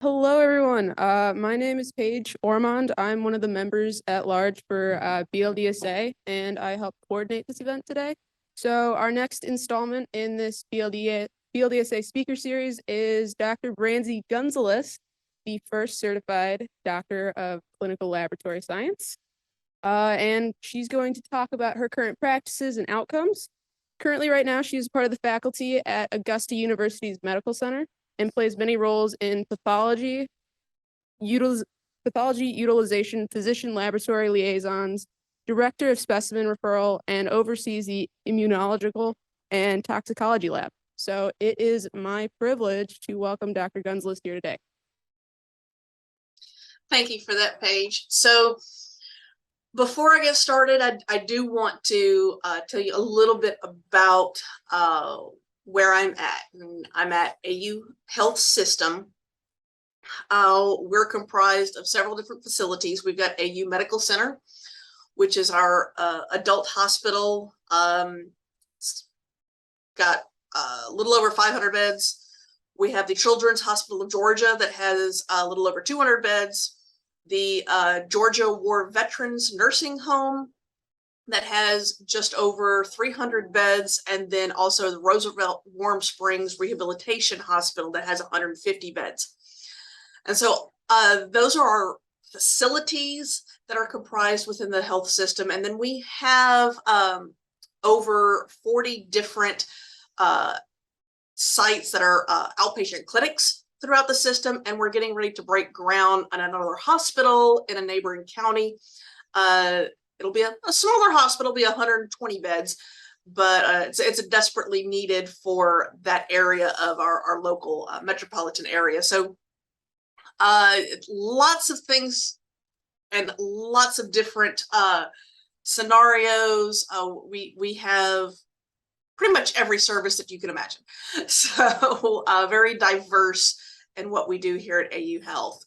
Hello, everyone. My name is Paige Ormond. I'm one of the members at large for BLDSA, and I help coordinate this event today. So our next installment in this BLDSA speaker series is Dr. Brandy Gunsolus, the first certified doctor of clinical laboratory science. And she's going to talk about her current practices and outcomes. Currently, right now, she is part of the faculty at Augusta University's Medical Center and plays many roles in pathology utilization, physician laboratory liaisons, director of specimen referral, and oversees the immunological and toxicology lab. So it is my privilege to welcome Dr. Gunsolus here today. Thank you for that, Paige. So before I get started, I do want to tell you a little bit about where I'm at. I'm at AU Health System. We're comprised of several different facilities. We've got AU Medical Center, which is our adult hospital. Got a little over 500 beds. We have the Children's Hospital of Georgia that has a little over 200 beds. The Georgia War Veterans Nursing Home that has just over 300 beds, and then also the Roosevelt Warm Springs Rehabilitation Hospital that has 150 beds. And so those are our facilities that are comprised within the health system. And then we have over 40 different sites that are outpatient clinics throughout the system, and we're getting ready to break ground on another hospital in a neighboring county. It'll be a smaller hospital, be 120 beds, but it's desperately needed for that area of our local metropolitan area. So lots of things and lots of different scenarios. We have pretty much every service that you can imagine. So very diverse in what we do here at AU Health.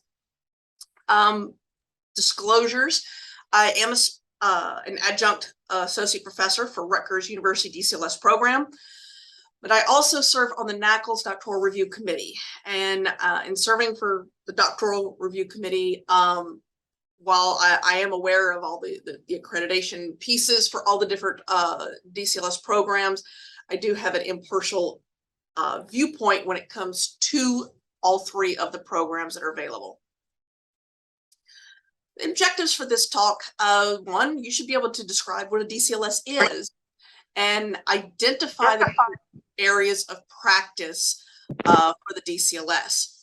Disclosures, I am an adjunct associate professor for Rutgers University DCLS program, but I also serve on the NAACLS Doctoral Review Committee. And in serving for the Doctoral Review Committee, while I am aware of all the accreditation pieces for all the different DCLS programs, I do have an impartial viewpoint when it comes to all three of the programs that are available. The objectives for this talk, one, you should be able to describe what a DCLS is and identify the areas of practice for the DCLS.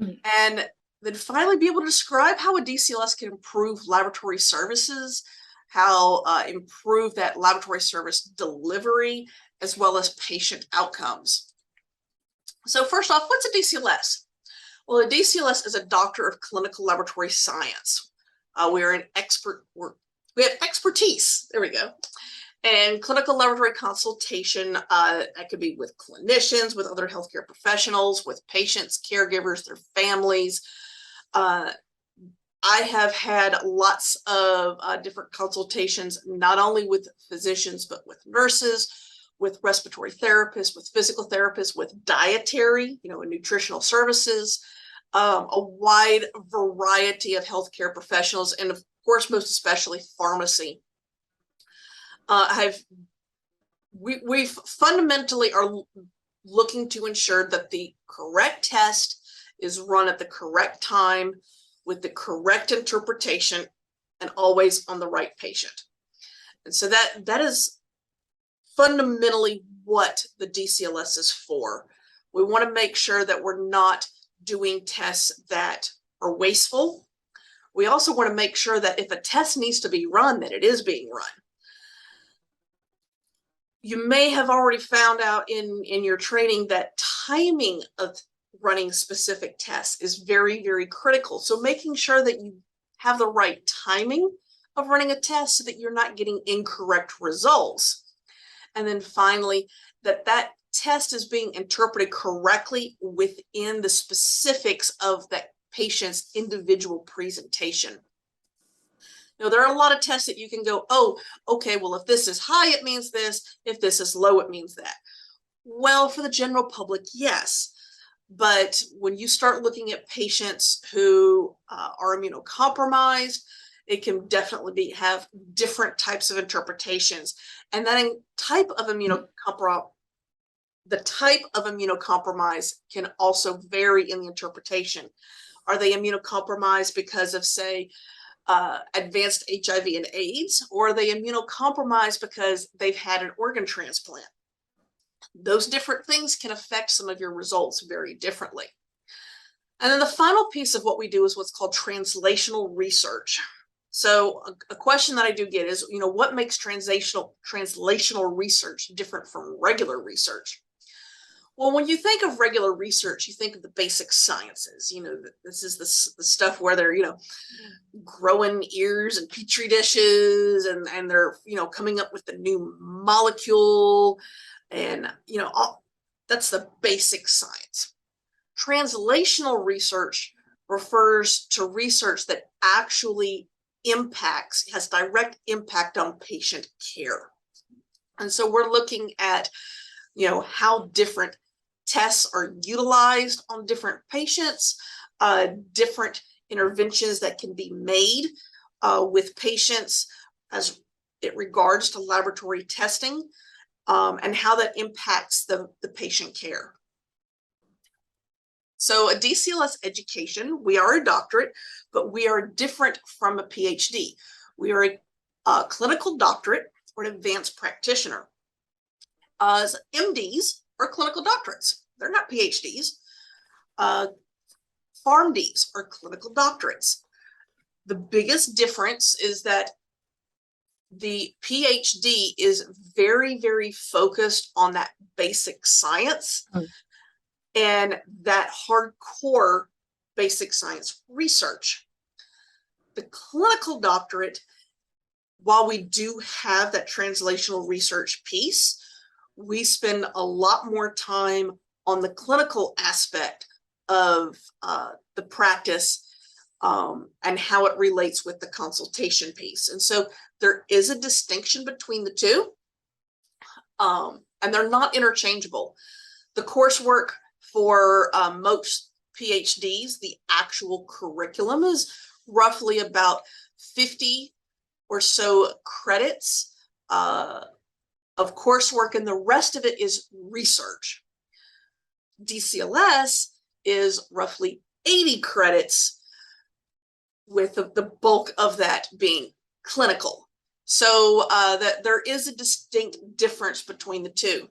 And then finally be able to describe how a DCLS can improve laboratory services, how improve that laboratory service delivery, as well as patient outcomes. So first off, what's a DCLS? Well, a DCLS is a doctor of clinical laboratory science. We have expertise, there we go. And clinical laboratory consultation, that could be with clinicians, with other healthcare professionals, with patients, caregivers, their families. I have had lots of different consultations, not only with physicians, but with nurses, with respiratory therapists, with physical therapists, with dietary, and nutritional services, a wide variety of healthcare professionals, and of course, most especially pharmacy. We fundamentally are looking to ensure that the correct test is run at the correct time with the correct interpretation and always on the right patient. And so that is fundamentally what the DCLS is for. We want to make sure that we're not doing tests that are wasteful. We also want to make sure that if a test needs to be run, that it is being run. You may have already found out in your training that timing of running specific tests is very, very critical. So making sure that you have the right timing of running a test so that you're not getting incorrect results. And then finally, that test is being interpreted correctly within the specifics of that patient's individual presentation. There are a lot of tests that you can go, oh, okay, well, if this is high, it means this. If this is low, it means that. Well, for the general public, yes. But when you start looking at patients who are immunocompromised, it can definitely have different types of interpretations. And that the type of immunocompromise can also vary in the interpretation. Are they immunocompromised because of, say, advanced HIV and AIDS, or are they immunocompromised because they've had an organ transplant? Those different things can affect some of your results very differently. And then the final piece of what we do is what's called translational research. So a question that I do get is, what makes translational research different from regular research? Well, when you think of regular research, you think of the basic sciences. This is the stuff where they're, growing ears and petri dishes, and they're, coming up with the new molecule, and, that's the basic science. Translational research refers to research that actually has direct impact on patient care. And so we're looking at, how different tests are utilized on different patients, different interventions that can be made with patients as it regards to laboratory testing, and how that impacts the patient care. So a DCLS education, we are a doctorate, but we are different from a PhD. We are a clinical doctorate or an advanced practitioner. MDs are clinical doctorates. They're not PhDs. PharmDs are clinical doctorates. The biggest difference is that the PhD is very, very focused on that basic science and that hardcore basic science research. The clinical doctorate, while we do have that translational research piece, we spend a lot more time on the clinical aspect of the practice and how it relates with the consultation piece. And so there is a distinction between the two, and they're not interchangeable. The coursework for most PhDs, the actual curriculum is roughly about 50 or so credits of coursework, and the rest of it is research. DCLS is roughly 80 credits, with the bulk of that being clinical. So that there is a distinct difference between the two.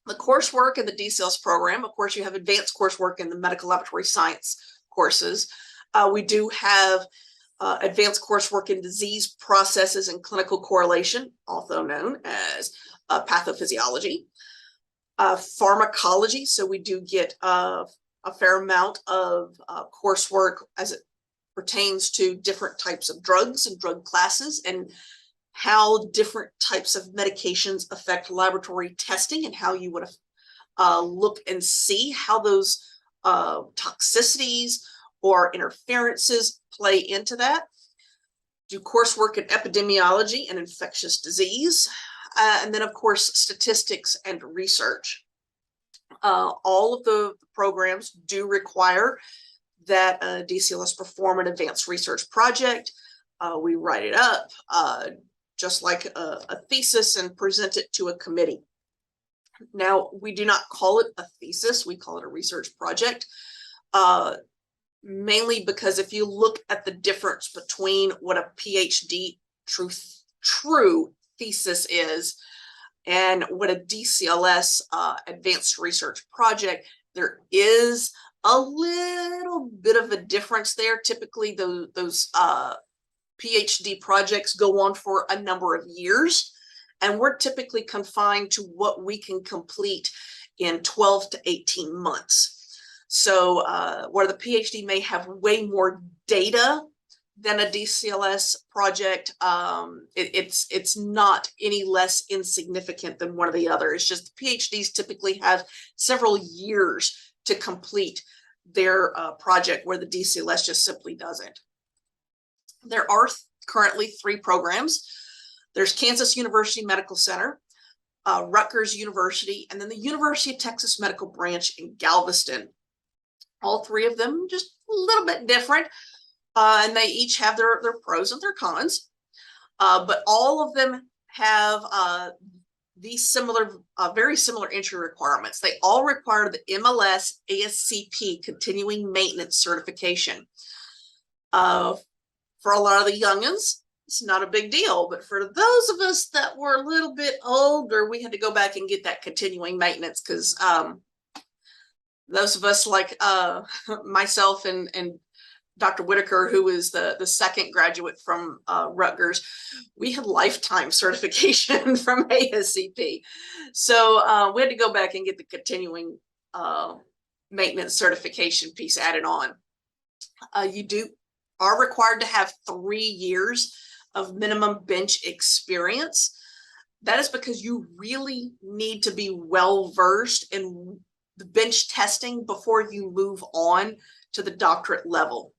The coursework in the DCLS program, of course, you have advanced coursework in the medical laboratory science courses. We do have advanced coursework in disease processes and clinical correlation, also known as pathophysiology. Pharmacology, so we do get a fair amount of coursework as it pertains to different types of drugs and drug classes, and how different types of medications affect laboratory testing, and how you would look and see how those toxicities or interferences play into that. Do coursework in epidemiology and infectious disease, and then of course statistics and research. All of the programs do require that DCLS perform an advanced research project. We write it up just like a thesis and present it to a committee. Now, we do not call it a thesis, we call it a research project, mainly because if you look at the difference between what a PhD true thesis is and what a DCLS advanced research project, there is a little bit of a difference there. Typically, those PhD projects go on for a number of years, and we're typically confined to what we can complete in 12 to 18 months. So where the PhD may have way more data than a DCLS project, it's not any less insignificant than one or the other. It's just the PhDs typically have several years to complete their project, where the DCLS just simply doesn't. There are currently 3 programs. There's Kansas University Medical Center, Rutgers University, and then the University of Texas Medical Branch in Galveston. All three of them just a little bit different, and they each have their pros and their cons, but all of them have these very similar entry requirements. They all require the MLS ASCP continuing maintenance certification. For a lot of the youngins, it's not a big deal, but for those of us that were a little bit older, we had to go back and get that continuing maintenance, because those of us like myself and Dr. Whitaker, who is the second graduate from Rutgers, we had lifetime certification from ASCP. So we had to go back and get the continuing maintenance certification piece added on. You are required to have 3 years of minimum bench experience. That is because you really need to be well versed in the bench testing before you move on to the doctorate level.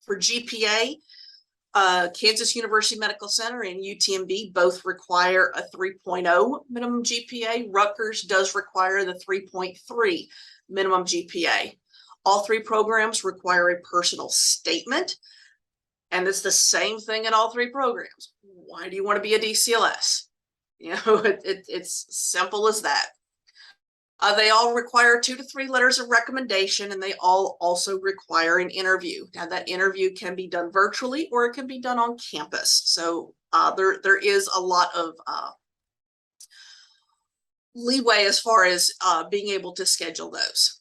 For GPA, Kansas University Medical Center and UTMB both require a 3.0 minimum GPA. Rutgers does require the 3.3 minimum GPA. All three programs require a personal statement, and it's the same thing in all three programs. Why do you want to be a DCLS? You know, it's simple as that. They all require 2 to 3 letters of recommendation, and they all also require an interview. Now, that interview can be done virtually or it can be done on campus. So there is a lot of leeway as far as being able to schedule those.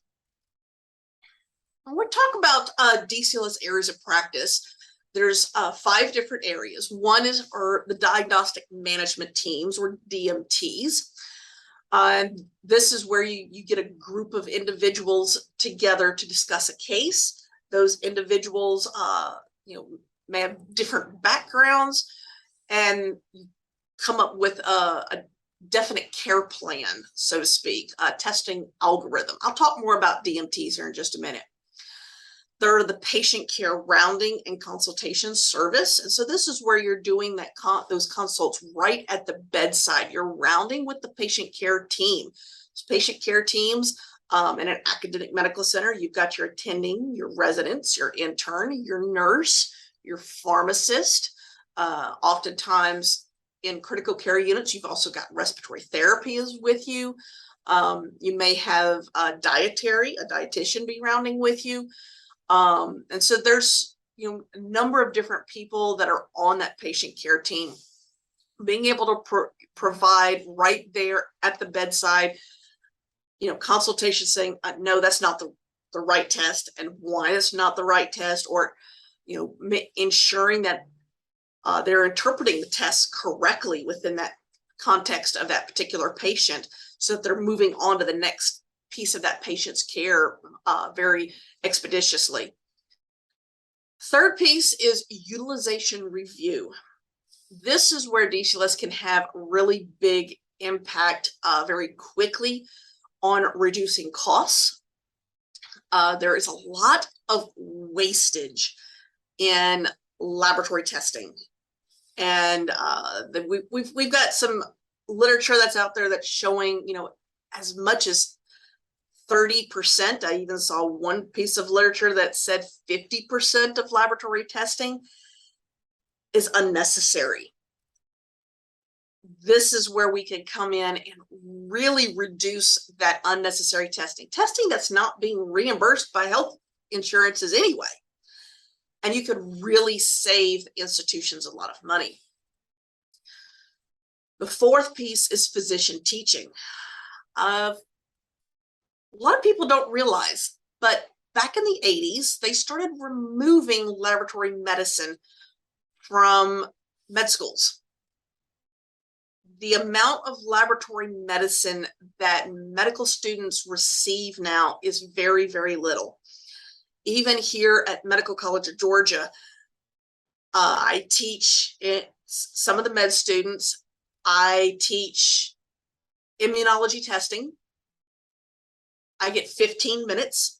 When we talk about DCLS areas of practice, there's 5 different areas. One is for the Diagnostic Management Teams, or DMTs. This is where you get a group of individuals together to discuss a case. Those individuals, may have different backgrounds, and come up with a definite care plan, so to speak, a testing algorithm. I'll talk more about DMTs here in just a minute. There are the patient care rounding and consultation service. And so this is where you're doing those consults right at the bedside. You're rounding with the patient care team. Those patient care teams in an academic medical center, you've got your attending, your residents, your intern, your nurse, your pharmacist. Oftentimes in critical care units, you've also got respiratory therapy is with you. You may have a dietitian be rounding with you. And so there's, a number of different people that are on that patient care team. Being able to provide right there at the bedside, consultation saying, no, that's not the right test, and why it's not the right test, or, ensuring that they're interpreting the tests correctly within that context of that particular patient, so that they're moving on to the next piece of that patient's care very expeditiously. Third piece is utilization review. This is where DCLS can have really big impact very quickly on reducing costs. There is a lot of wastage in laboratory testing, and we've got some literature that's out there that's showing, as much as 30%. I even saw one piece of literature that said 50% of laboratory testing is unnecessary. This is where we can come in and really reduce that unnecessary testing that's not being reimbursed by health insurances anyway. And you could really save institutions a lot of money. The fourth piece is physician teaching. A lot of people don't realize, but back in the 80s, they started removing laboratory medicine from med schools. The amount of laboratory medicine that medical students receive now is very, very little. Even here at Medical College of Georgia, I teach some of the med students. I teach immunology testing. I get 15 minutes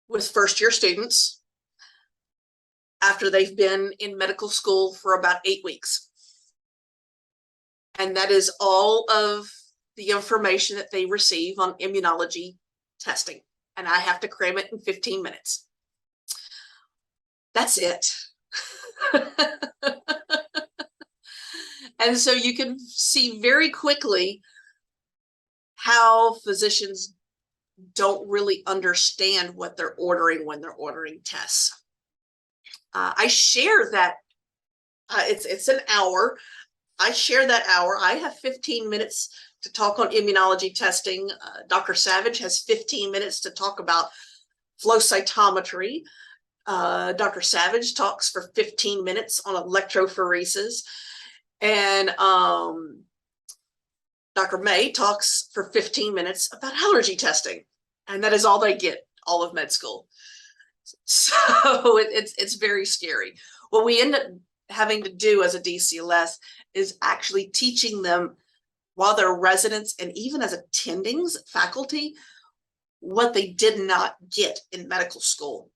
with first-year students after they've been in medical school for about 8 weeks. And that is all of the information that they receive on immunology testing, and I have to cram it in 15 minutes. That's it. And so you can see very quickly how physicians don't really understand what they're ordering when they're ordering tests. I share that it's an hour. I share that hour. I have 15 minutes to talk on immunology testing. Dr. Savage has 15 minutes to talk about flow cytometry. Dr. Savage talks for 15 minutes on electrophoresis. And Dr. May talks for 15 minutes about allergy testing. And that is all they get all of med school. So it's very scary. What we end up having to do as a DCLS is actually teaching them while they're residents and even as attendings, faculty, what they did not get in medical school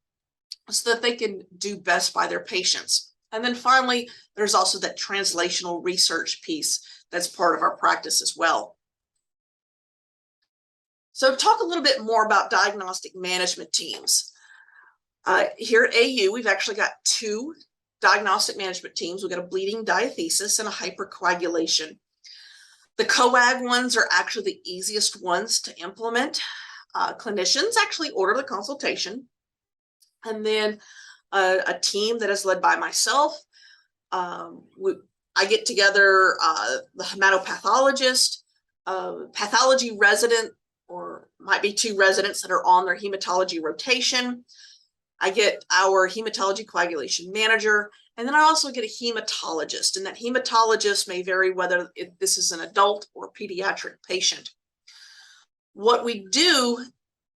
so that they can do best by their patients. And then finally, there's also that translational research piece that's part of our practice as well. So talk a little bit more about diagnostic management teams. Here at AU, we've actually got 2 diagnostic management teams. We've got a bleeding diathesis and a hypercoagulation. The coag ones are actually the easiest ones to implement. Clinicians actually order the consultation. And then a team that is led by myself. I get together the hematopathologist, pathology resident, or might be 2 residents that are on their hematology rotation. I get our hematology coagulation manager, and then I also get a hematologist, and that hematologist may vary whether this is an adult or pediatric patient. What we do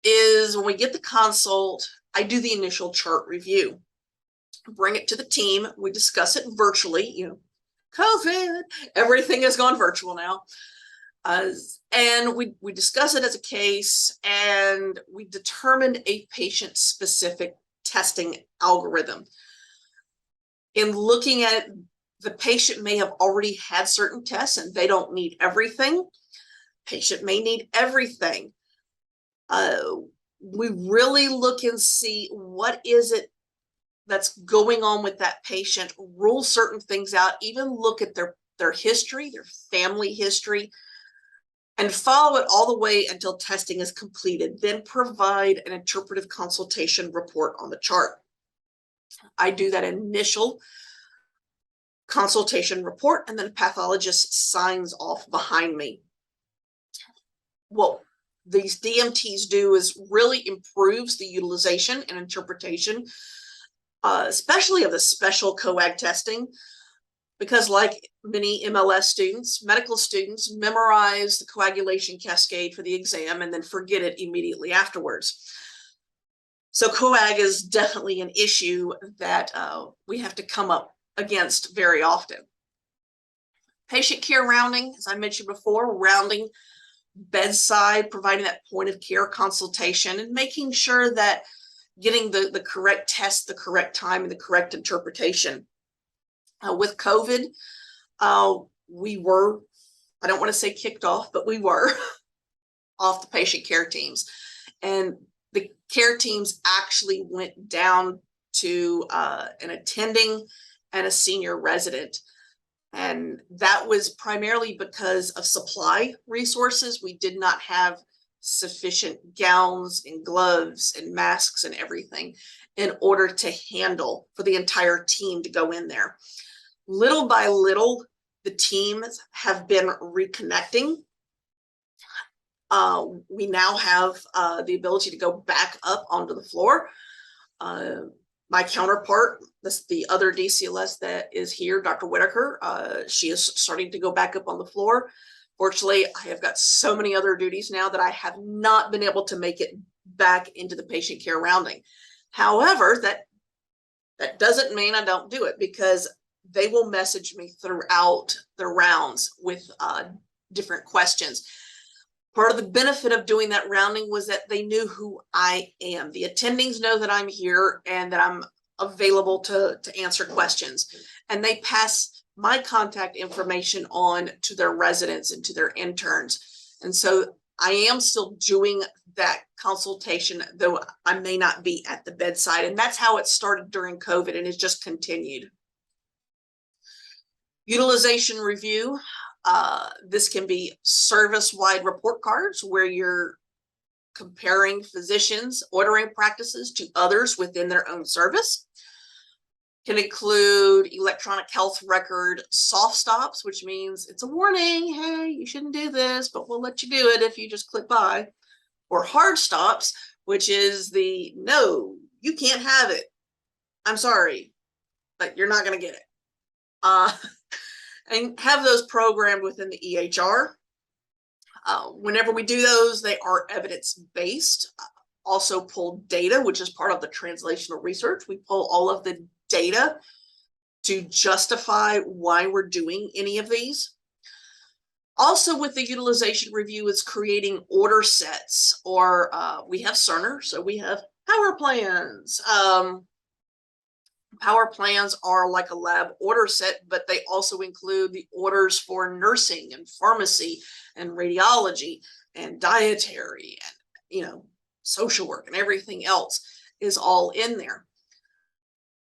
is when we get the consult, I do the initial chart review, bring it to the team. We discuss it virtually, COVID, everything has gone virtual now. And we discuss it as a case, and we determined a patient-specific testing algorithm. In looking at it, the patient may have already had certain tests and they don't need everything. Patient may need everything. We really look and see what is it that's going on with that patient, rule certain things out, even look at their history, their family history, and follow it all the way until testing is completed, then provide an interpretive consultation report on the chart. I do that initial consultation report, and then a pathologist signs off behind me. What these DMTs do is really improves the utilization and interpretation, especially of the special coag testing, because like many MLS students, medical students memorize the coagulation cascade for the exam and then forget it immediately afterwards. So coag is definitely an issue that we have to come up against very often. Patient care rounding, as I mentioned before, rounding bedside, providing that point of care consultation and making sure that getting the correct test, the correct time, and the correct interpretation. With COVID, we were, I don't want to say kicked off, but we were off the patient care teams. And the care teams actually went down to an attending and a senior resident. And that was primarily because of supply resources. We did not have sufficient gowns and gloves and masks and everything in order to handle for the entire team to go in there. Little by little, the teams have been reconnecting. We now have the ability to go back up onto the floor. My counterpart, the other DCLS that is here, Dr. Whitaker, she is starting to go back up on the floor. Fortunately, I have got so many other duties now that I have not been able to make it back into the patient care rounding. However, that doesn't mean I don't do it, because they will message me throughout the rounds with different questions. Part of the benefit of doing that rounding was that they knew who I am. The attendings know that I'm here and that I'm available to answer questions. And they pass my contact information on to their residents and to their interns. And so I am still doing that consultation, though I may not be at the bedside. And that's how it started during COVID and it's just continued. Utilization review. This can be service-wide report cards where you're comparing physicians' ordering practices to others within their own service. Can include electronic health record soft stops, which means it's a warning, hey, you shouldn't do this, but we'll let you do it if you just click by. Or hard stops, which is the no, you can't have it. I'm sorry, but you're not going to get it. And have those programmed within the EHR. Whenever we do those, they are evidence-based. Also pull data, which is part of the translational research. We pull all of the data to justify why we're doing any of these. Also with the utilization review, it's creating order sets, or we have Cerner, so we have power plans. Power plans are like a lab order set, but they also include the orders for nursing and pharmacy and radiology and dietary and, social work and everything else is all in there.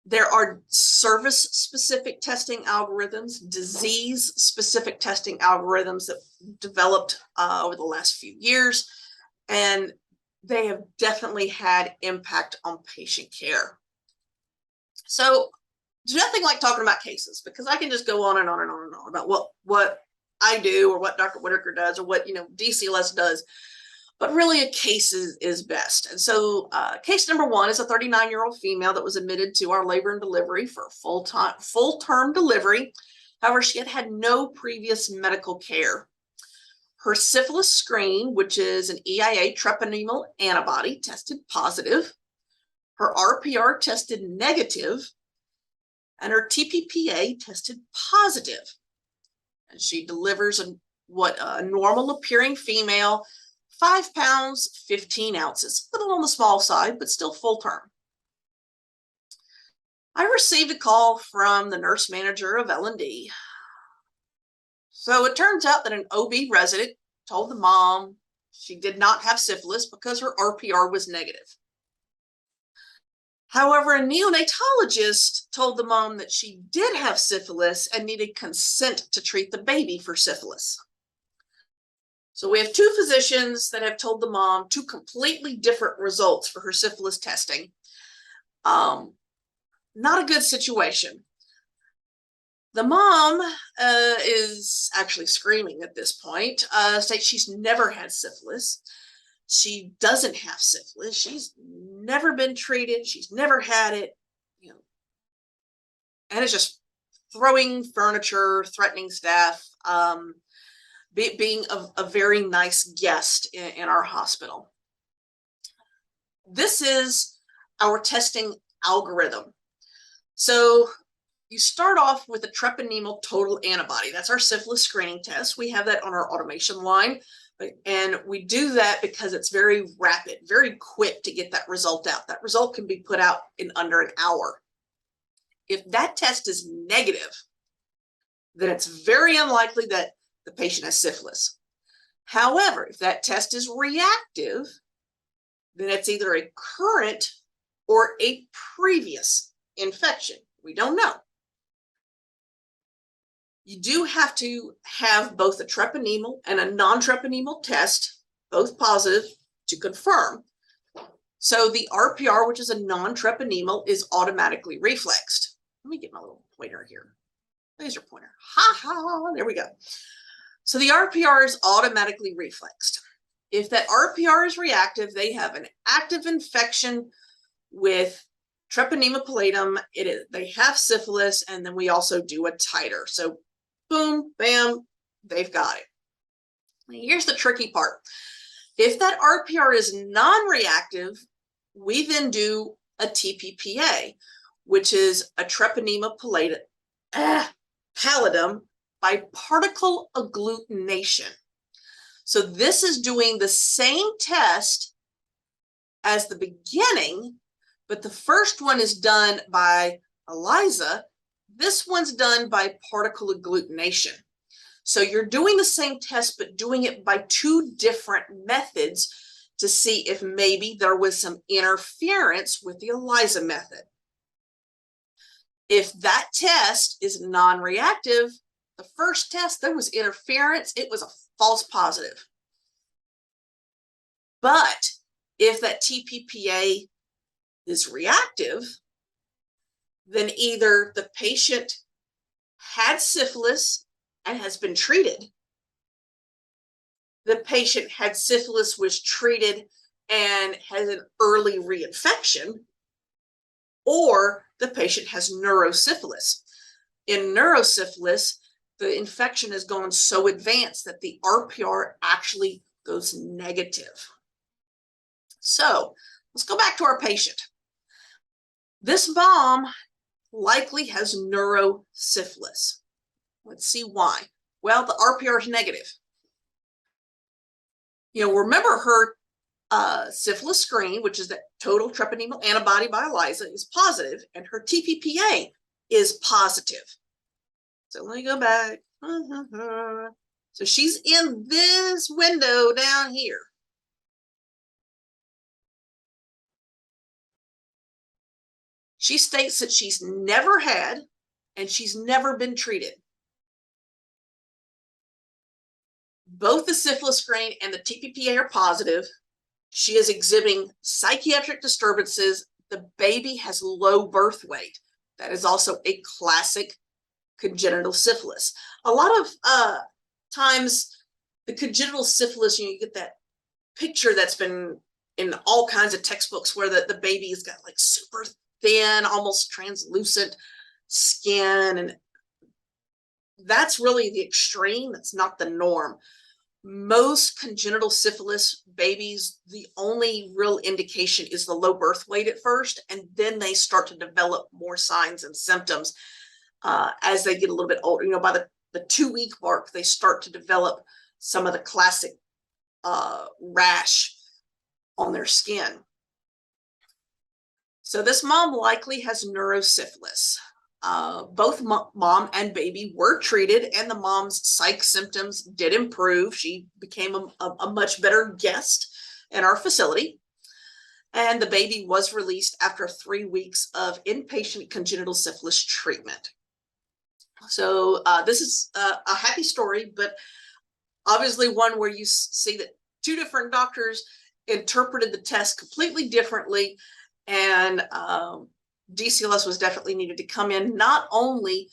There are service-specific testing algorithms, disease-specific testing algorithms that developed over the last few years, and they have definitely had impact on patient care. So there's nothing like talking about cases, because I can just go on and on and on and on about what I do or what Dr. Whitaker does or what DCLS does. But really a case is best. And so case number one is a 39-year-old female that was admitted to our labor and delivery for full-term delivery. However, she had had no previous medical care. Her syphilis screen, which is an EIA treponemal antibody, tested positive. Her RPR tested negative, and her TPPA tested positive. And she delivers a normal appearing female, 5 pounds, 15 ounces, a little on the small side, but still full term. I received a call from the nurse manager of L&D. So it turns out that an OB resident told the mom she did not have syphilis because her RPR was negative. However, a neonatologist told the mom that she did have syphilis and needed consent to treat the baby for syphilis. So we have two physicians that have told the mom two completely different results for her syphilis testing. Not a good situation. The mom is actually screaming at this point, states she's never had syphilis. She doesn't have syphilis. She's never been treated. She's never had it, and it's just throwing furniture, threatening staff, being a very nice guest in our hospital. This is our testing algorithm. So you start off with a treponemal total antibody. That's our syphilis screening test. We have that on our automation line. And we do that because it's very rapid, very quick to get that result out. That result can be put out in under an hour. If that test is negative, then it's very unlikely that the patient has syphilis. However, if that test is reactive, then it's either a current or a previous infection. We don't know. You do have to have both a treponemal and a non-treponemal test, both positive, to confirm. So the RPR, which is a non-treponemal, is automatically reflexed. Let me get my little pointer here. Laser pointer. Ha ha, there we go. So the RPR is automatically reflexed. If that RPR is reactive, they have an active infection with Treponema pallidum. They have syphilis, and then we also do a titer. So boom, bam, they've got it. Here's the tricky part. If that RPR is non-reactive, we then do a TPPA, which is a Treponema pallidum by particle agglutination. So this is doing the same test as the beginning, but the first one is done by ELISA. This one's done by particle agglutination. So you're doing the same test, but doing it by two different methods to see if maybe there was some interference with the ELISA method. If that test is non-reactive, the first test, there was interference, it was a false positive. But if that TPPA is reactive, then either the patient had syphilis and has been treated, the patient had syphilis, was treated, and has an early reinfection, or the patient has neurosyphilis. In neurosyphilis, the infection has gone so advanced that the RPR actually goes negative. So let's go back to our patient. This mom likely has neurosyphilis. Let's see why. Well, the RPR is negative. Remember her syphilis screen, which is that total treponemal antibody by ELISA, is positive, and her TPPA is positive. So let me go back. So she's in this window down here. She states that she's never had and she's never been treated. Both the syphilis screen and the TPPA are positive. She is exhibiting psychiatric disturbances. The baby has low birth weight. That is also a classic congenital syphilis. A lot of times, the congenital syphilis, you get that picture that's been in all kinds of textbooks where the baby's got like super thin, almost translucent skin, and that's really the extreme. That's not the norm. Most congenital syphilis babies, the only real indication is the low birth weight at first, and then they start to develop more signs and symptoms as they get a little bit older. By the 2-week mark, they start to develop some of the classic rash on their skin. So this mom likely has neurosyphilis. Both mom and baby were treated, and the mom's psych symptoms did improve. She became a much better guest in our facility. And the baby was released after 3 weeks of inpatient congenital syphilis treatment. So this is a happy story, but obviously one where you see that 2 different doctors interpreted the test completely differently, and DCLS was definitely needed to come in, not only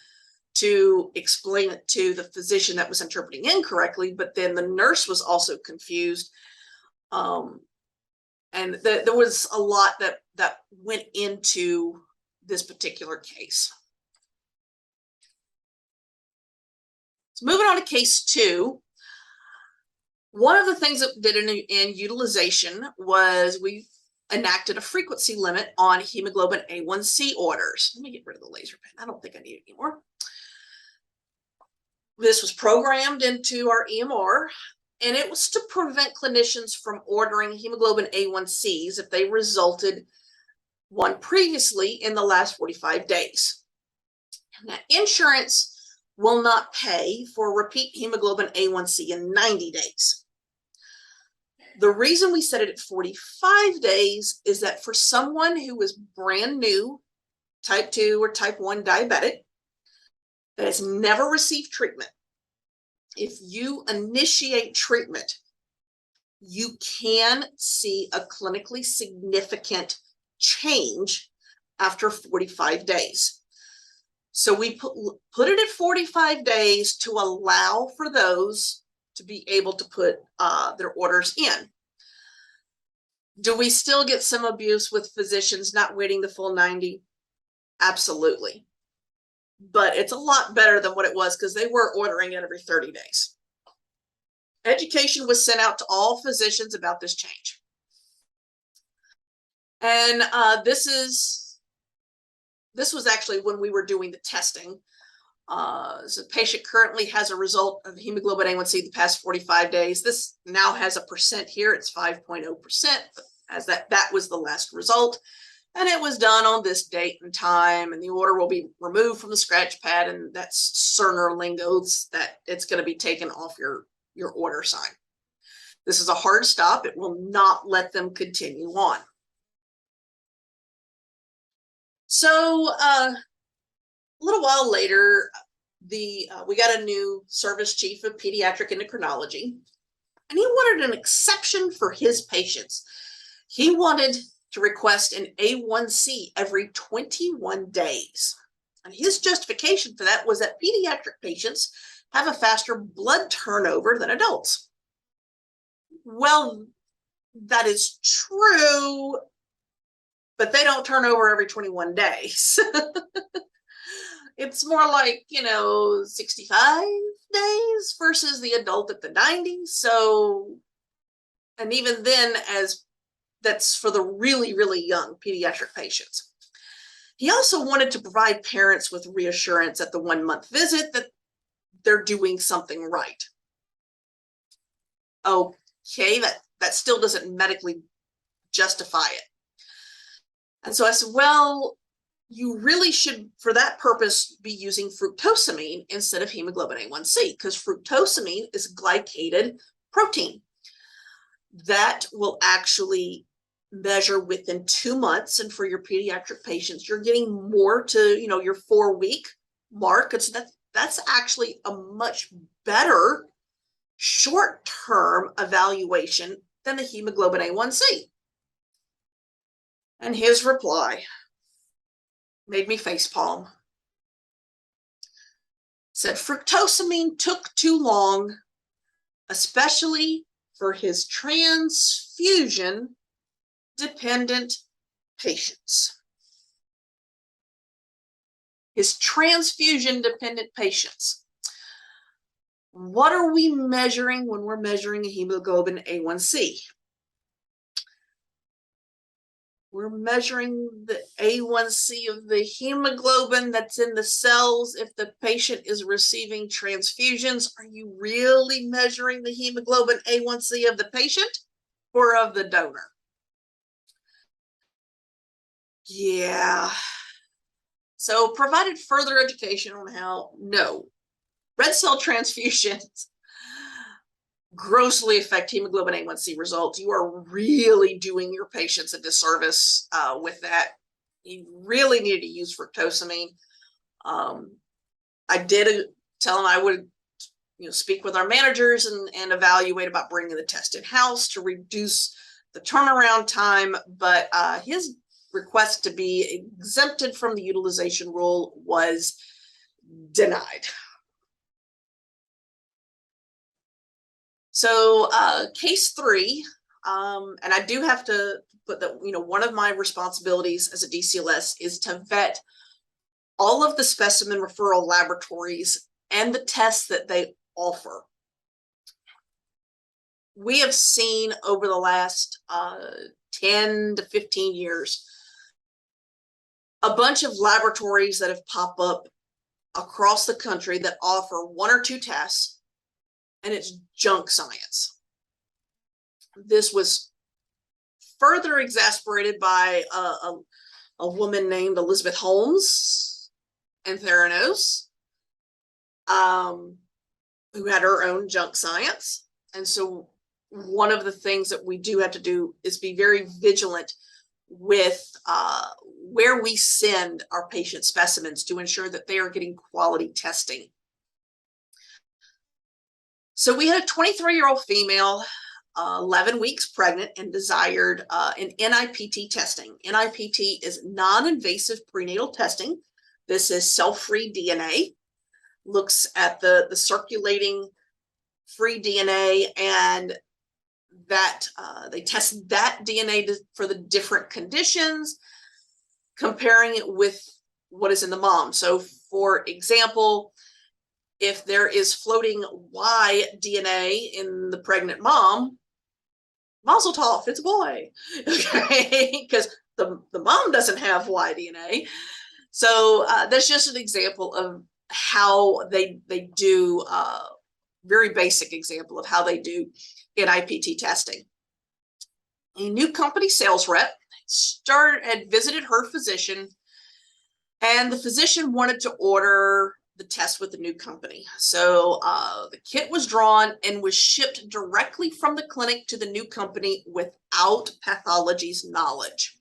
to explain it to the physician that was interpreting incorrectly, but then the nurse was also confused. And there was a lot that went into this particular case. So moving on to case 2. One of the things that did in utilization was we enacted a frequency limit on hemoglobin A1C orders. Let me get rid of the laser pen. I don't think I need it anymore. This was programmed into our EMR, and it was to prevent clinicians from ordering hemoglobin A1Cs if they resulted one previously in the last 45 days. Now, insurance will not pay for repeat hemoglobin A1C in 90 days. The reason we set it at 45 days is that for someone who is brand new, type 2 or type 1 diabetic, that has never received treatment, if you initiate treatment, you can see a clinically significant change after 45 days. So we put it at 45 days to allow for those to be able to put their orders in. Do we still get some abuse with physicians not waiting the full 90? Absolutely. But it's a lot better than what it was, because they were ordering it every 30 days. Education was sent out to all physicians about this change. And this was actually when we were doing the testing. So the patient currently has a result of hemoglobin A1C the past 45 days. This now has a percent here. It's 5.0%, as that was the last result. And it was done on this date and time, and the order will be removed from the scratch pad, and that's Cerner lingo that it's going to be taken off your order sign. This is a hard stop. It will not let them continue on. So a little while later, we got a new service chief of pediatric endocrinology, and he wanted an exception for his patients. He wanted to request an A1C every 21 days. And his justification for that was that pediatric patients have a faster blood turnover than adults. Well, that is true, but they don't turn over every 21 days. It's more like, 65 days versus the adult at the 90s. So, and even then, as that's for the really, really young pediatric patients. He also wanted to provide parents with reassurance at the 1-month visit that they're doing something right. Okay, that still doesn't medically justify it. And so I said, well, you really should, for that purpose, be using fructosamine instead of hemoglobin A1C, because fructosamine is glycated protein that will actually measure within 2 months. And for your pediatric patients, you're getting more to, your 4-week mark. That's actually a much better short-term evaluation than the hemoglobin A1C. And his reply made me facepalm. Said fructosamine took too long, especially for his transfusion dependent patients. His transfusion dependent patients. What are we measuring when we're measuring a hemoglobin A1C? We're measuring the A1C of the hemoglobin that's in the cells if the patient is receiving transfusions. Are you really measuring the hemoglobin A1C of the patient or of the donor? Yeah. So provided further education on how, no, red cell transfusions grossly affect hemoglobin A1C results. You are really doing your patients a disservice with that. You really needed to use fructosamine. I did tell them I would speak with our managers and evaluate about bringing the test in-house to reduce the turnaround time, but his request to be exempted from the utilization rule was denied. So case 3, and I do have to put that, one of my responsibilities as a DCLS is to vet all of the specimen referral laboratories and the tests that they offer. We have seen over the last 10 to 15 years, a bunch of laboratories that have popped up across the country that offer 1 or 2 tests, and it's junk science. This was further exasperated by a woman named Elizabeth Holmes in Theranos, who had her own junk science. And so one of the things that we do have to do is be very vigilant with where we send our patient specimens to ensure that they are getting quality testing. So we had a 23-year-old female, 11 weeks pregnant, and desired an NIPT testing. NIPT is non-invasive prenatal testing. This is cell-free DNA, looks at the circulating free DNA, and that they test that DNA for the different conditions, comparing it with what is in the mom. So for example, if there is floating Y DNA in the pregnant mom, mazel tov, it's a boy, okay? Because the mom doesn't have Y DNA. So that's just an example of how they do, very basic example of how they do NIPT testing. A new company sales rep had visited her physician, and the physician wanted to order the test with the new company. So the kit was drawn and was shipped directly from the clinic to the new company without pathology's knowledge.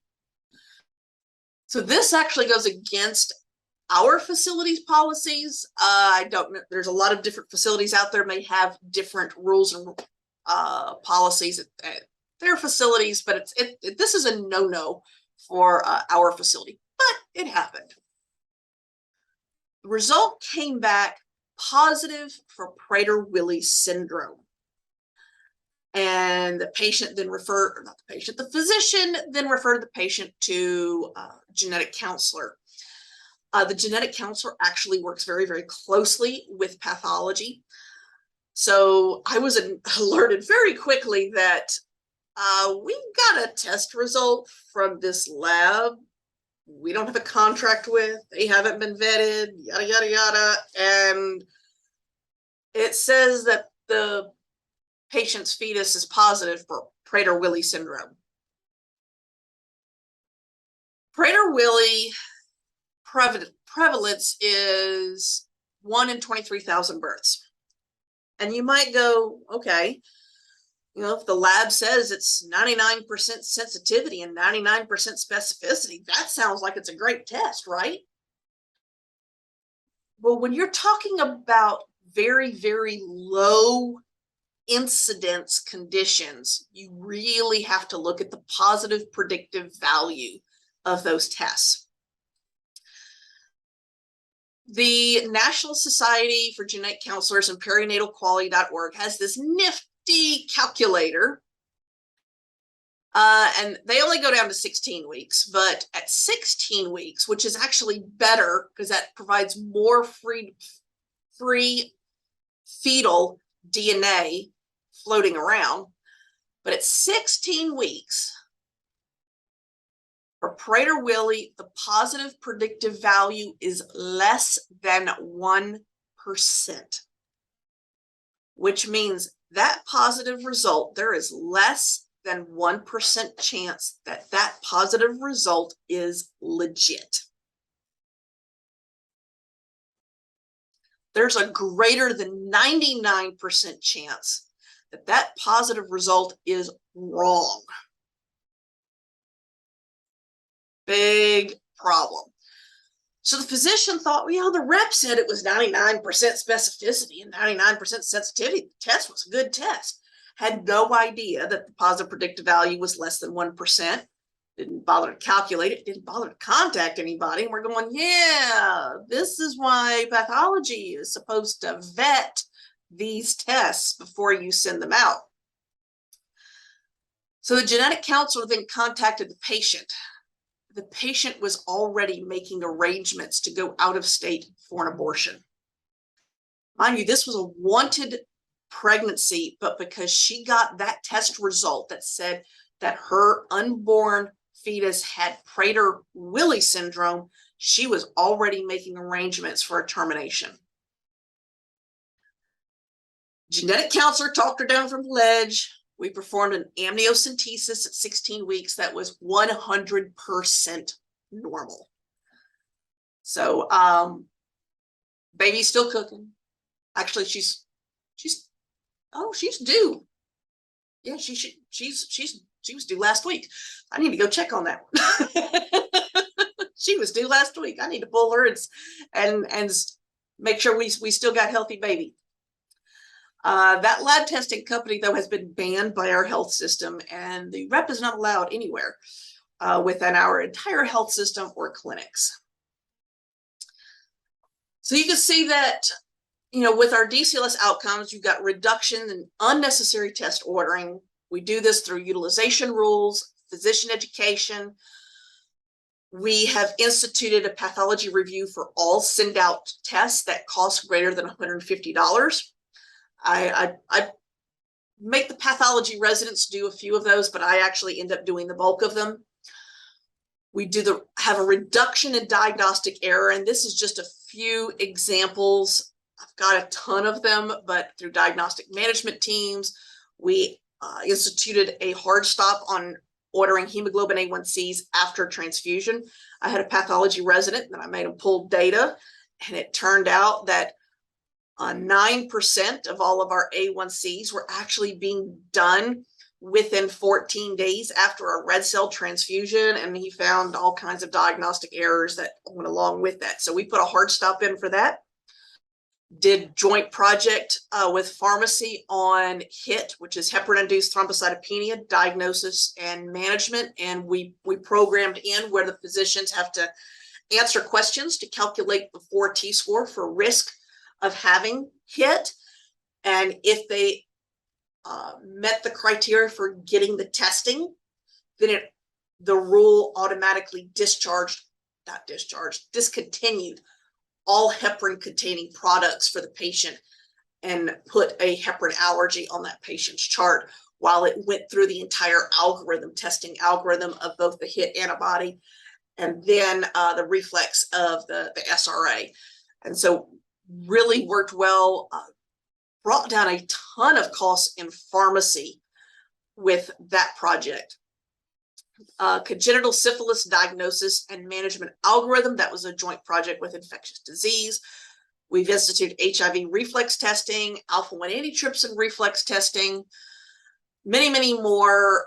So this actually goes against our facilities policies. I don't know. There's a lot of different facilities out there may have different rules and policies at their facilities, but this is a no-no for our facility, but it happened. The result came back positive for Prader-Willi syndrome. And the patient then referred, not the patient, the physician then referred the patient to a genetic counselor. The genetic counselor actually works very, very closely with pathology. So I was alerted very quickly that we've got a test result from this lab we don't have a contract with, they haven't been vetted, yada, yada, yada. And it says that the patient's fetus is positive for Prader-Willi syndrome. Prader-Willi prevalence is 1 in 23,000 births. And you might go, okay, you know, if the lab says it's 99% sensitivity and 99% specificity, that sounds like it's a great test, right? Well, when you're talking about very, very low incidence conditions, you really have to look at the positive predictive value of those tests. The National Society for Genetic Counselors and Perinatalquality.org has this nifty calculator, and they only go down to 16 weeks, but at 16 weeks, which is actually better because that provides more free fetal DNA floating around. But at 16 weeks, for Prader-Willi, the positive predictive value is less than 1%, which means that positive result, there is less than 1% chance that that positive result is legit. There's a greater than 99% chance that that positive result is wrong. Big problem. So the physician thought, well, you know, the rep said it was 99% specificity and 99% sensitivity. The test was a good test. Had no idea that the positive predictive value was less than 1%. Didn't bother to calculate it. Didn't bother to contact anybody. And we're going, yeah, this is why pathology is supposed to vet these tests before you send them out. So the genetic counselor then contacted the patient. The patient was already making arrangements to go out of state for an abortion. Mind you, this was a wanted pregnancy, but because she got that test result that said that her unborn fetus had Prader-Willi syndrome, she was already making arrangements for a termination. Genetic counselor talked her down from the ledge. We performed an amniocentesis at 16 weeks that was 100% normal. So baby's still cooking. Actually, she's due. Yeah, she was due last week. I need to go check on that one. She was due last week. I need to pull her and make sure we still got healthy baby. That lab testing company, though, has been banned by our health system, and the rep is not allowed anywhere within our entire health system or clinics. So you can see that, you know, with our DCLS outcomes, you've got reduction in unnecessary test ordering. We do this through utilization rules, physician education. We have instituted a pathology review for all send out tests that cost greater than $150. I make the pathology residents do a few of those, but I actually end up doing the bulk of them. We have a reduction in diagnostic error, and this is just a few examples. I've got a ton of them, but through diagnostic management teams, we instituted a hard stop on ordering hemoglobin A1Cs after transfusion. I had a pathology resident that I made him pull data, And it turned out that 9% of all of our A1Cs were actually being done within 14 days after a red cell transfusion. And he found all kinds of diagnostic errors that went along with that. So we put a hard stop in for that. Did joint project with pharmacy on HIT, which is heparin-induced thrombocytopenia, diagnosis and management. And we programmed in where the physicians have to answer questions to calculate the 4T score for risk of having HIT. And if they met the criteria for getting the testing, then the rule automatically discontinued all heparin containing products for the patient and put a heparin allergy on that patient's chart while it went through the entire testing algorithm of both the HIT antibody and then the reflex of the SRA. And so really worked well, brought down a ton of costs in pharmacy with that project. Congenital syphilis diagnosis and management algorithm. That was a joint project with infectious disease. We've instituted HIV reflex testing, alpha-1 antitrypsin reflex testing, many, many more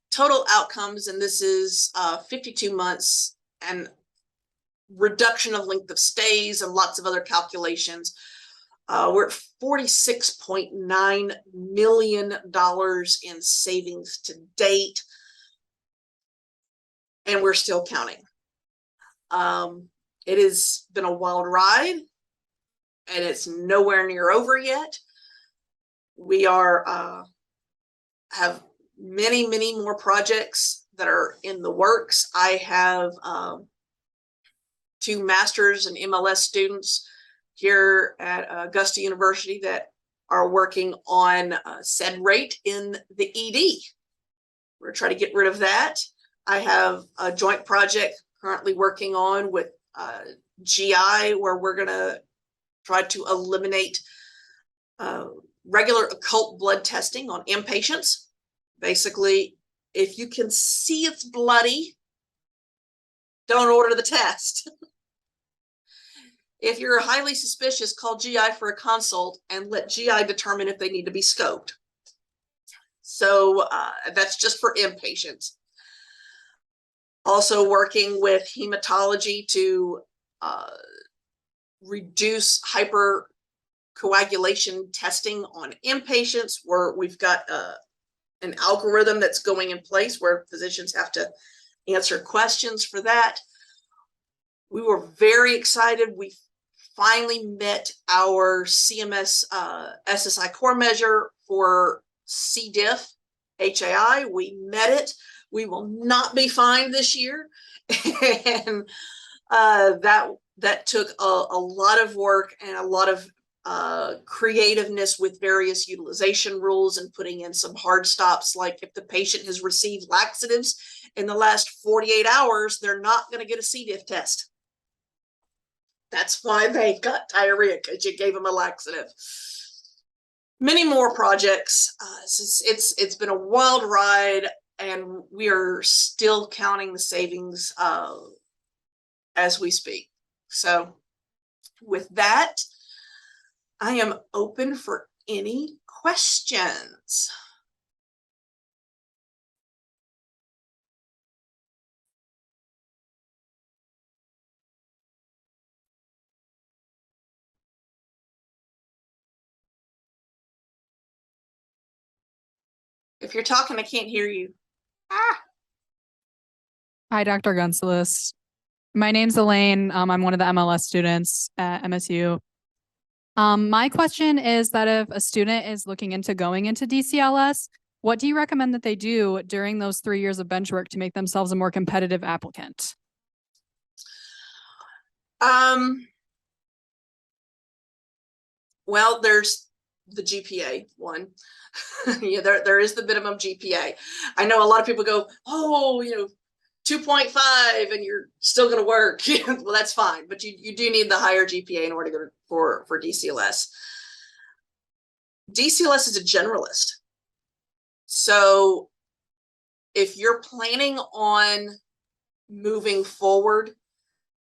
total outcomes. And this is 52 months and reduction of length of stays and lots of other calculations. We're at $46.9 million in savings to date. And we're still counting. It has been a wild ride and it's nowhere near over yet. We are have many, many more projects that are in the works. I have 2 master's and MLS students here at Augusta University that are working on SED rate in the ED. We're trying to get rid of that. I have a joint project currently working on with GI where we're going to try to eliminate regular occult blood testing on inpatients. Basically, if you can see it's bloody, don't order the test. If you're highly suspicious, call GI for a consult and let GI determine if they need to be scoped. So that's just for inpatients. Also working with hematology to reduce hypercoagulation testing on inpatients, where we've got an algorithm that's going in place where physicians have to answer questions for that. We were very excited. We finally met our CMS SSI core measure for C. diff HAI. We met it. We will not be fined this year. And that took a lot of work and a lot of creativeness with various utilization rules and putting in some hard stops, like if the patient has received laxatives in the last 48 hours, they're not going to get a C. diff test. That's why they got diarrhea, because you gave them a laxative. Many more projects. It's been a wild ride, and we are still counting the savings as we speak. So with that, I am open for any questions. If you're talking, I can't hear you. Hi, Dr. Gunsolus. My name's Elaine. I'm one of the MLS students at MSU. My question is that if a student is looking into going into DCLS, what do you recommend that they do during those 3 years of bench work to make themselves a more competitive applicant? Well, there's the GPA one. Yeah, there is the minimum GPA. I know a lot of people go, oh, 2.5 and you're still going to work. Well, that's fine, but you do need the higher GPA in order to go for DCLS. DCLS is a generalist. So if you're planning on moving forward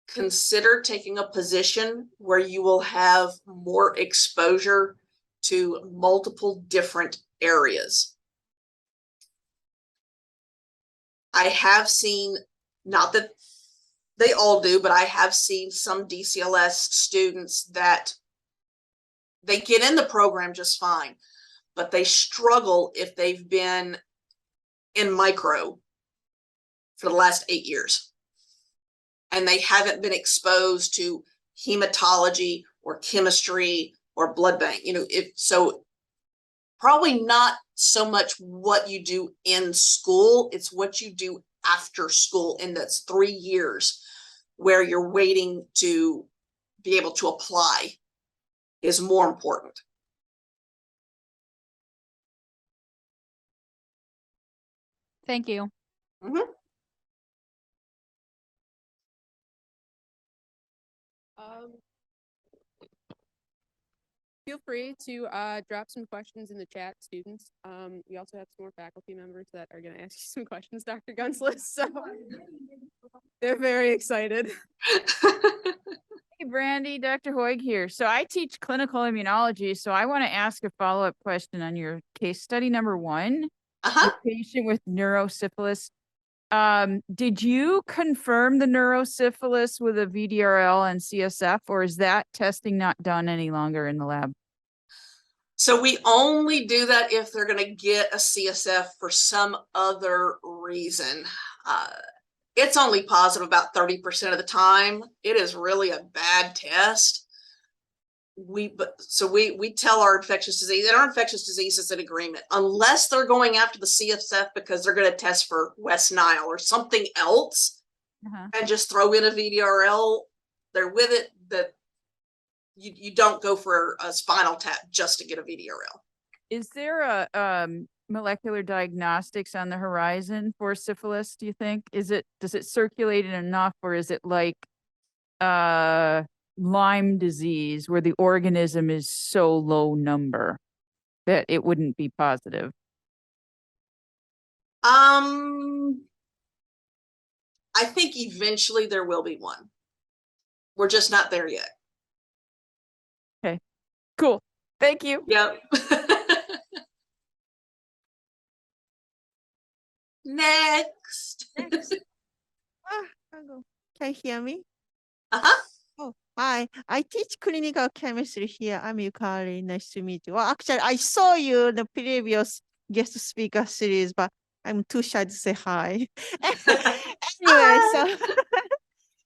consider taking a position where you will have more exposure to multiple different areas. I have seen, not that they all do, but I have seen some DCLS students that they get in the program just fine, but they struggle if they've been in micro for the last 8 years and they haven't been exposed to hematology or chemistry or blood bank. So probably not so much what you do in school, it's what you do after school, and that's 3 years where you're waiting to be able to apply is more important. Thank you. Mm-hmm. Feel free to drop some questions in the chat, students. We also have some more faculty members that are going to ask you some questions, Dr. Gunsolus. So they're very excited. Hey, Brandy, Dr. Hoig here. So I teach clinical immunology, so I want to ask a follow-up question on your case study number 1, Uh-huh. the patient with neurosyphilis. Did you confirm the neurosyphilis with a VDRL and CSF, or is that testing not done any longer in the lab? So we only do that if they're going to get a CSF for some other reason. It's only positive about 30% of the time. It is really a bad test. We tell our infectious disease, and our infectious disease is an agreement, unless they're going after the CSF because they're going to test for West Nile or something else, and just throw in a VDRL, they're with it, that you don't go for a spinal tap just to get a VDRL. Is there a molecular diagnostics on the horizon for syphilis, do you think? Does it circulate in enough, or is it like Lyme disease where the organism is so low number that it wouldn't be positive? I think eventually there will be one. We're just not there yet. Okay, cool. Thank you. Yep. Next. Can you hear me? Uh-huh. Oh, hi. I teach clinical chemistry here. I'm Yukari. Nice to meet you. Well, actually, I saw you in the previous guest speaker series, but I'm too shy to say hi. Anyway,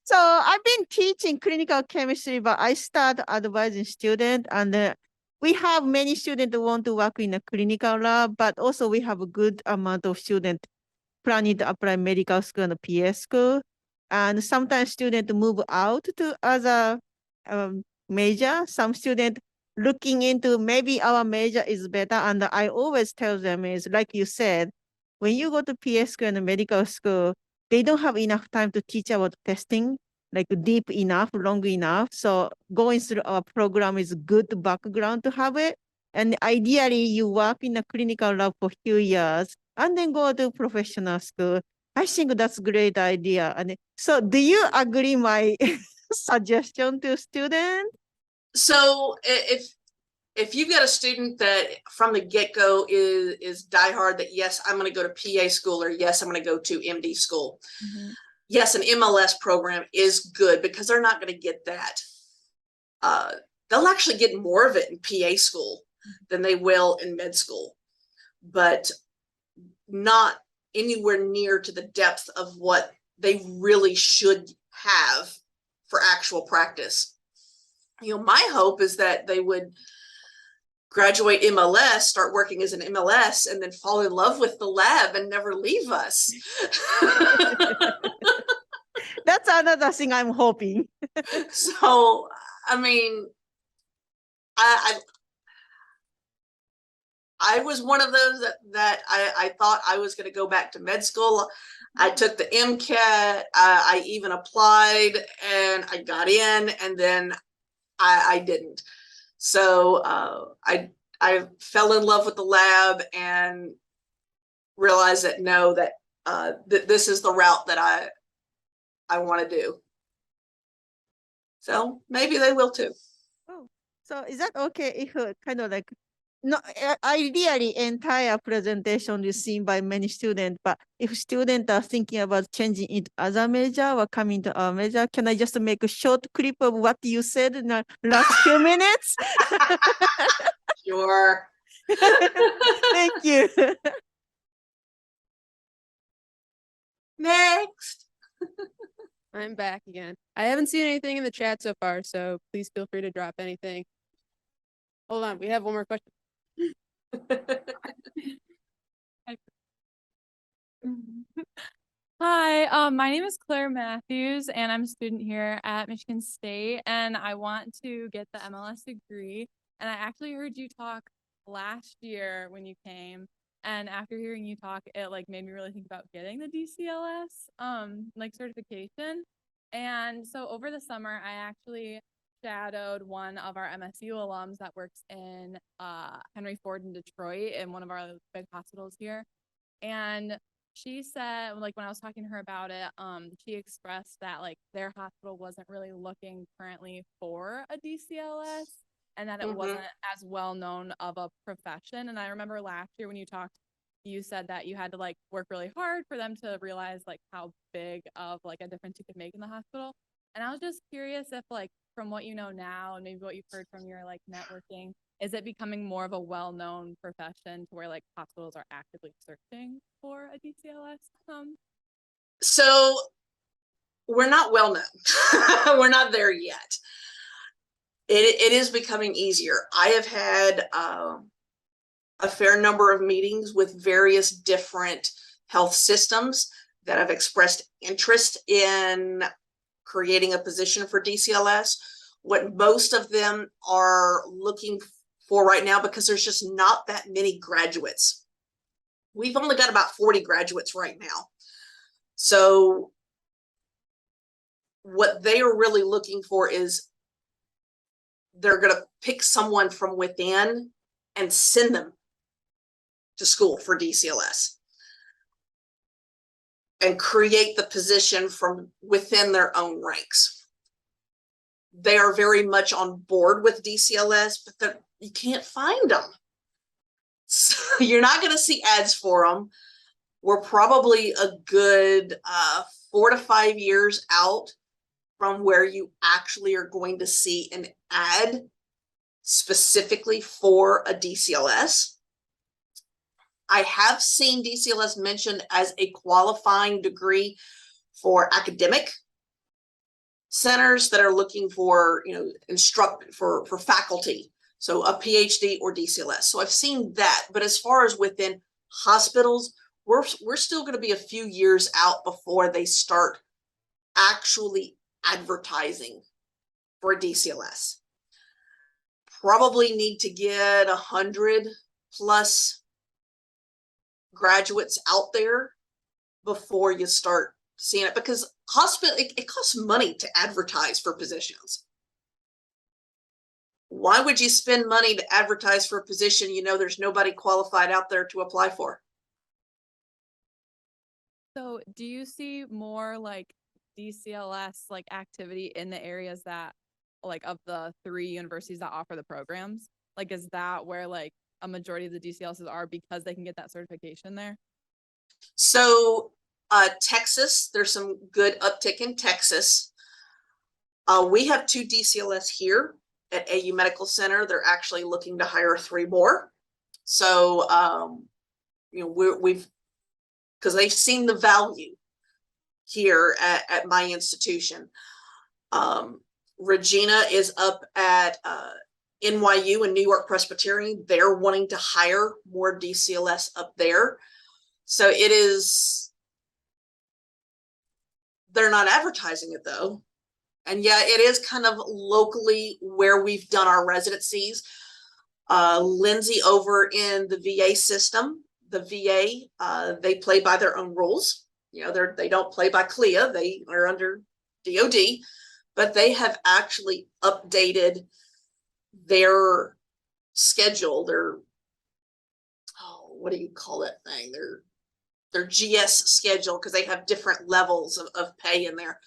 so I've been teaching clinical chemistry, but I start advising students, and we have many students who want to work in a clinical lab, but also we have a good amount of students planning to apply medical school and PA school. And sometimes students move out to other major. Some students looking into maybe our major is better. And I always tell them is like you said, when you go to PA school and medical school, they don't have enough time to teach about testing, like deep enough, long enough. So going through our program is good background to have it. And ideally, you work in a clinical lab for a few years and then go to professional school. I think that's a great idea. And so do you agree my suggestion to students? So if you've got a student that from the get-go is diehard that, yes, I'm going to go to PA school, or yes, I'm going to go to MD school. Yes, an MLS program is good because they're not going to get that. They'll actually get more of it in PA school than they will in med school, but not anywhere near to the depth of what they really should have for actual practice. My hope is that they would graduate MLS, start working as an MLS, and then fall in love with the lab and never leave us. That's another thing I'm hoping. So, I mean, I was one of those that I thought I was going to go back to med school. I took the MCAT. I even applied and I got in, and then I didn't. So I fell in love with the lab and realized that no, that this is the route that I want to do. So maybe they will too. Oh, so is that okay if kind of like, no, ideally entire presentation is seen by many students, but if students are thinking about changing it other major or coming to our major, can I just make a short clip of what you said in the last few minutes? Sure. Thank you. Next. I'm back again. I haven't seen anything in the chat so far, so please feel free to drop anything. Hold on, we have one more question. Hi, my name is Claire Matthews, and I'm a student here at Michigan State, and I want to get the MLS degree. And I actually heard you talk last year when you came, and after hearing you talk, it like made me really think about getting the DCLS like certification. And so over the summer, I actually shadowed one of our MSU alums that works in Henry Ford in Detroit in one of our big hospitals here. And she said, like, when I was talking to her about it, she expressed that like their hospital wasn't really looking currently for a DCLS and that it wasn't as well known of a profession. And I remember last year when you talked, you said that you had to like work really hard for them to realize like how big of like a difference you could make in the hospital. And I was just curious if like from what you know now and maybe what you've heard from your like networking, is it becoming more of a well-known profession to where like hospitals are actively searching for a DCLS? So we're not well known. We're not there yet. It is becoming easier. I have had a fair number of meetings with various different health systems that have expressed interest in creating a position for DCLS. What most of them are looking for right now, because there's just not that many graduates. We've only got about 40 graduates right now. So what they are really looking for is they're going to pick someone from within and send them to school for DCLS and create the position from within their own ranks. They are very much on board with DCLS, but you can't find them. So you're not going to see ads for them. We're probably a good 4 to 5 years out from where you actually are going to see an ad specifically for a DCLS. I have seen DCLS mentioned as a qualifying degree for academic centers that are looking for, you know, for faculty. So a PhD or DCLS. So I've seen that, but as far as within hospitals, we're still going to be a few years out before they start actually advertising for a DCLS. Probably need to get 100 plus graduates out there before you start seeing it, because hospital, it costs money to advertise for positions. Why would you spend money to advertise for a position you know there's nobody qualified out there to apply for? So do you see more like DCLS like activity in the areas that like of the 3 universities that offer the programs? Like, is that where like a majority of the DCLSs are because they can get that certification there? So Texas, there's some good uptick in Texas. We have 2 DCLS here at AU Medical Center. They're actually looking to hire 3 more. So, you know, we've, because they've seen the value here at my institution. Regina is up at NYU and New York Presbyterian. They're wanting to hire more DCLS up there. So it is, they're not advertising it though. And yeah, it is kind of locally where we've done our residencies. Lindsay over in the VA system, the VA, they play by their own rules. You know, they don't play by CLIA, they are under DOD, but they have actually updated their schedule, their, oh, what do you call that thing? Their GS schedule, because they have different levels of pay in there.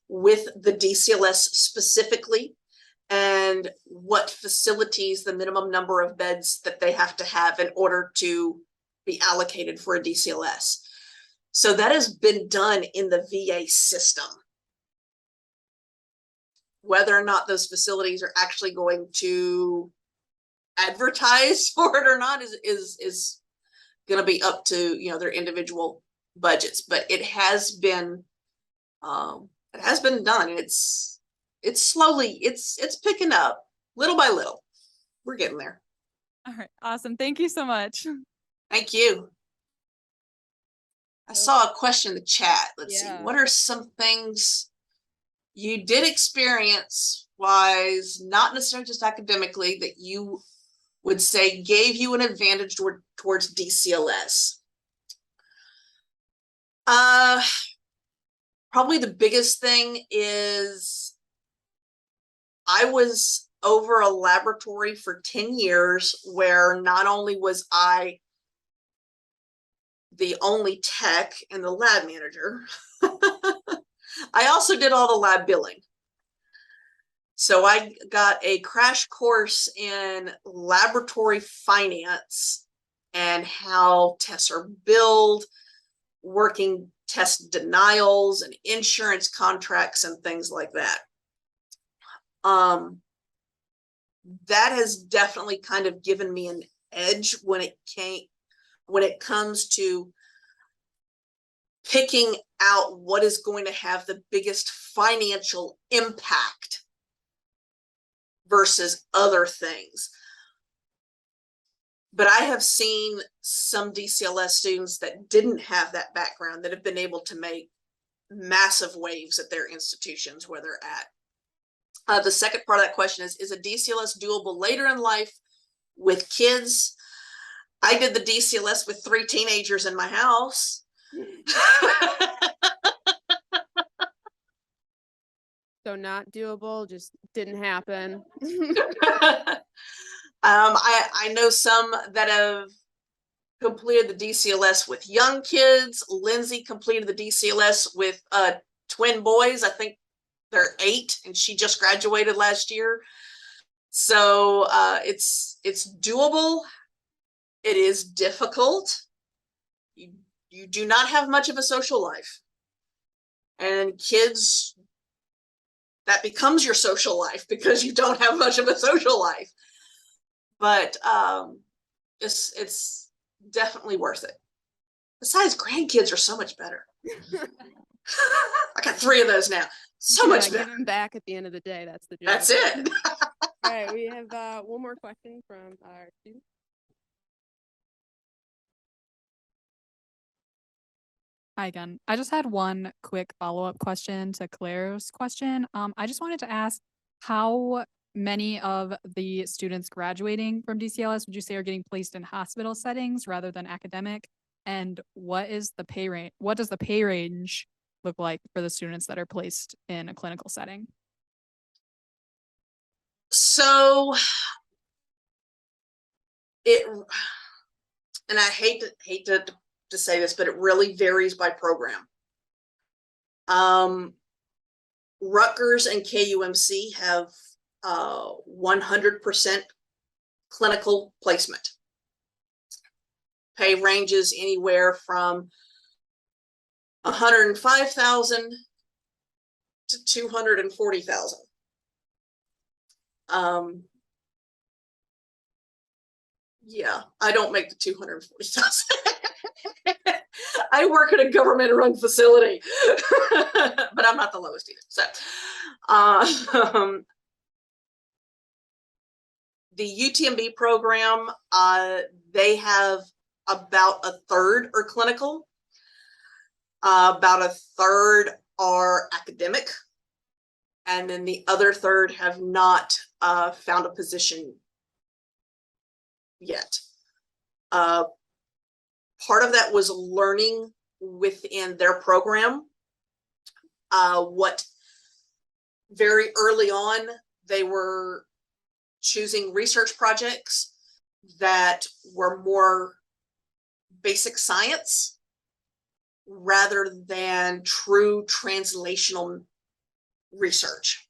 with the DCLS specifically, and what facilities, the minimum number of beds that they have to have in order to be allocated for a DCLS. So that has been done in the VA system. Whether or not those facilities are actually going to advertise for it or not is going to be up to, you know, their individual budgets. But it has been done. It's slowly, it's picking up little by little. We're getting there. All right, awesome. Thank you so much. Thank you. I saw a question in the chat. Let's see. Yeah. What are some things you did experience wise, not necessarily just academically, that you would say gave you an advantage towards DCLS? Probably the biggest thing is I was over a laboratory for 10 years where not only was I the only tech and the lab manager, I also did all the lab billing. So I got a crash course in laboratory finance and how tests are billed, working test denials and insurance contracts and things like that. That has definitely kind of given me an edge when it comes to picking out what is going to have the biggest financial impact versus other things. But I have seen some DCLS students that didn't have that background that have been able to make massive waves at their institutions where they're at. The second part of that question is a DCLS doable later in life with kids? I did the DCLS with 3 teenagers in my house. So not doable, just didn't happen. I know some that have completed the DCLS with young kids. Lindsay completed the DCLS with twin boys. I think they're 8 and she just graduated last year. So it's doable. It is difficult. You do not have much of a social life. And kids, that becomes your social life because you don't have much of a social life. But it's definitely worth it. Besides, grandkids are so much better. I got 3 of those now. So much better. Giving back at the end of the day, that's the job. That's it. All right, we have one more question from our student. Hi again. I just had one quick follow-up question to Claire's question. I just wanted to ask how many of the students graduating from DCLS would you say are getting placed in hospital settings rather than academic? And what is the pay rate? What does the pay range look like for the students that are placed in a clinical setting? So and I hate to say this, but it really varies by program. Rutgers and KUMC have 100% clinical placement. Pay ranges anywhere from $105,000 to $240,000. Yeah, I don't make the $240,000. I work at a government-run facility, but I'm not the lowest either. So, the UTMB program, they have about a third are clinical, about a third are academic, and then the other third have not found a position yet. Part of that was learning within their program. What very early on, they were choosing research projects that were more basic science rather than true translational research.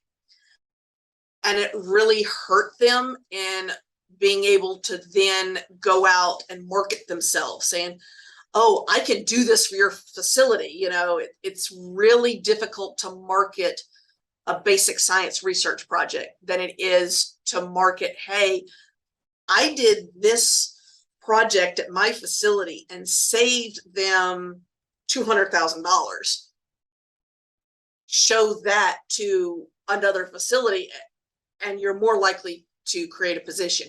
And it really hurt them in being able to then go out and market themselves, saying, oh, I can do this for your facility. You know, it's really difficult to market a basic science research project than it is to market, hey, I did this project at my facility and saved them $200,000. Show that to another facility and you're more likely to create a position.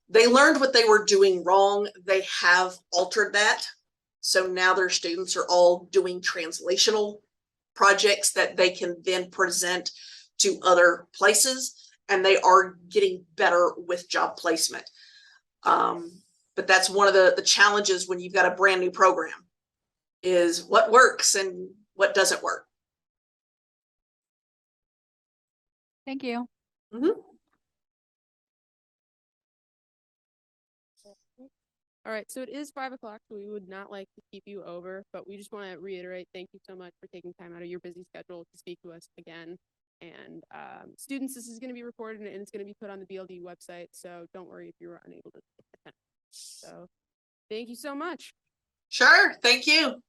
They learned what they were doing wrong. They have altered that. So now their students are all doing translational projects that they can then present to other places, and they are getting better with job placement. But that's one of the challenges when you've got a brand new program, is what works and what doesn't work. Thank you. Mm-hmm. All right, so it is 5 o'clock, so we would not like to keep you over, but we just want to reiterate, thank you so much for taking time out of your busy schedule to speak to us again. And students, this is going to be recorded and it's going to be put on the BLD website, so don't worry if you were unable to attend. So thank you so much. Sure, thank you.